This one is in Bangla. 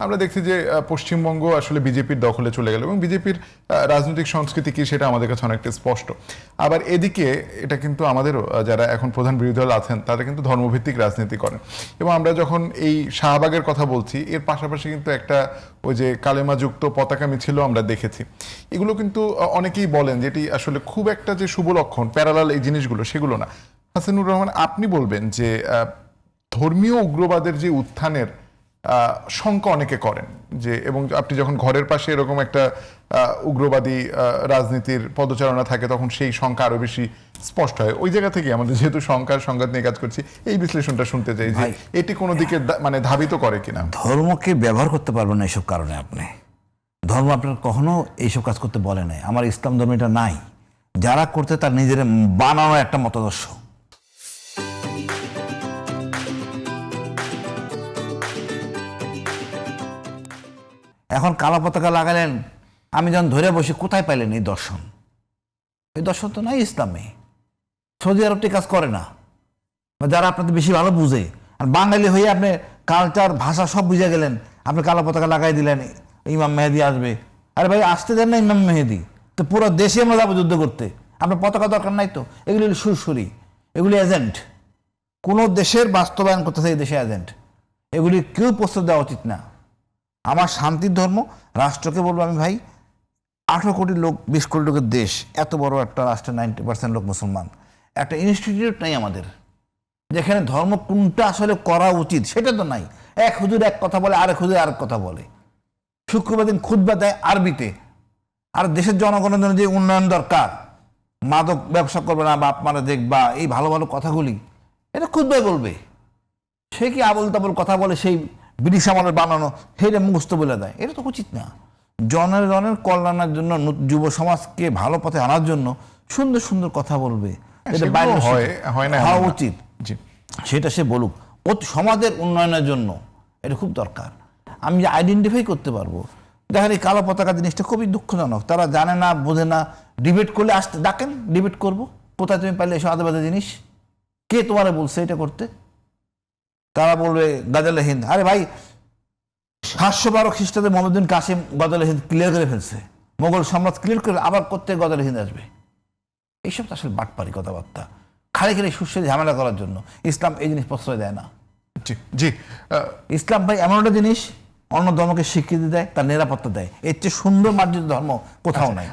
আমরা দেখছি যে পশ্চিমবঙ্গ আসলে বিজেপির দখলে চলে গেল এবং বিজেপির রাজনৈতিক সংস্কৃতি কি সেটা আমাদের কাছে অনেকটা স্পষ্ট। আবার এদিকে এটা কিন্তু আমাদেরও যারা এখন প্রধান বিরোধী দল আছেন তারা কিন্তু ধর্মভিত্তিক রাজনীতি করেন এবং আমরা যখন এই শাহবাগের কথা বলছি এর পাশাপাশি কিন্তু একটা ওই যে কালেমাযুক্ত পতাকা মিছিলও আমরা দেখেছি। এগুলো কিন্তু অনেকেই বলেন যে এটি আসলে খুব একটা যে শুভ লক্ষণ, প্যারালাল এই জিনিসগুলো সেগুলো না। হাসানুর রহমান, আপনি বলবেন যে ধর্মীয় উগ্রবাদের যে উত্থানের শঙ্কা অনেকে করেন যে, এবং আপনি যখন ঘরের পাশে এরকম একটা উগ্রবাদী রাজনীতির পদচারণা থাকে তখন সেই শঙ্কা আরো বেশি স্পষ্ট হয়। ওই জায়গা থেকে আমাদের যেহেতু শঙ্কার সংঘাত নিয়ে কাজ করছি, এই বিশ্লেষণটা শুনতে চাই যে এটি কোনো দিকে মানে ধাবিত করে কিনা। ধর্মকে ব্যবহার করতে পারবেন না এইসব কারণে। আপনি ধর্ম আপনার কখনো এইসব কাজ করতে বলে নাই। আমার ইসলাম ধর্ম এটা নাই। যারা করতে তার নিজের বানানো একটা মতাদর্শ। এখন কালো পতাকা লাগালেন, আমি যখন ধরে বসে কোথায় পাইলেন এই দর্শন? এই দর্শন তো নাই ইসলামে। সৌদি আরবটি কাজ করে না, যারা আপনাদের বেশি ভালো বুঝে। আর বাঙালি হয়ে আপনি কালচার ভাষা সব বুঝে গেলেন, আপনি কালো পতাকা লাগাই দিলেন ইমাম মেহেদি আসবে। আরে ভাই, আসতে দেন না ইমাম মেহেদি, তো পুরো দেশে আমরা যাবো যুদ্ধ করতে। আপনার পতাকা দরকার নাই তো। এগুলি সুরসুরি, এগুলি এজেন্ট। কোনো দেশের বাস্তবায়ন করতেছে এই দেশে এজেন্ট। এগুলি কেউ প্রস্তুত দেওয়া উচিত না। আমার শান্তির ধর্ম, রাষ্ট্রকে বলবো আমি, ভাই 18 কোটি লোক, 20 কোটি লোকের দেশ, এত বড় একটা রাষ্ট্রে 90% লোক মুসলমান। একটা ইনস্টিটিউট নাই আমাদের যেখানে ধর্ম কোনটা আসলে করা উচিত সেটা তো নাই। এক হুজুর এক কথা বলে, আরেক হুজুর আরেক কথা বলে। শুক্রবার দিন খুতবা দেয় আরবিতে। আর দেশের জনগণের জন্য যে উন্নয়ন দরকার, মাদক ব্যবসা করবে না, বাপ মারা দেখবা, এই ভালো ভালো কথাগুলি এটা খুতবাই বলবে। সে কি আবল তাবল কথা বলে, সেই ব্রিটিশ আমলের বানানো সেইটা মুখস্থ বলে দেয়। এটা তো উচিত না। জনের কল্যাণের জন্য, যুব সমাজকে ভালো পথে আনার জন্য সুন্দর সুন্দর কথা বলবে, হওয়া উচিত। সেটা সে বলুক। সমাজের উন্নয়নের জন্য এটা খুব দরকার। আমি যে আইডেন্টিফাই করতে পারবো। দেখেন এই কালো পতাকা জিনিসটা খুবই দুঃখজনক। তারা জানে না, বোঝে না। ডিবেট করলে আসতে ডাকেন, ডিবেট করবো। কোথায় তুমি পাইলে এসব আদে জিনিস? কে তোমারে বলছে এটা করতে? তারা বলবে গাজালে হিন্দ। আরে ভাই, 712 খ্রিস্টাব্দে মোহাম্মদ কাসিম গজালে হিন্দ ক্লিয়ার করে ফেলছে। মোগল সম্রাট ক্লিয়ার করে আবার করতে গজালে হিন্দ আসবে? এইসব তো আসলে বাটপারি কথাবার্তা, খালি খালি সুস্বাদু ঝামেলা করার জন্য। ইসলাম এই জিনিস প্রশ্রয় দেয় না। জি, ইসলাম ভাই এমন একটা জিনিস, অন্য ধর্মকে স্বীকৃতি দেয়, তার নিরাপত্তা দেয়। এর চেয়ে সুন্দর মার্জিত ধর্ম কোথাও নাই।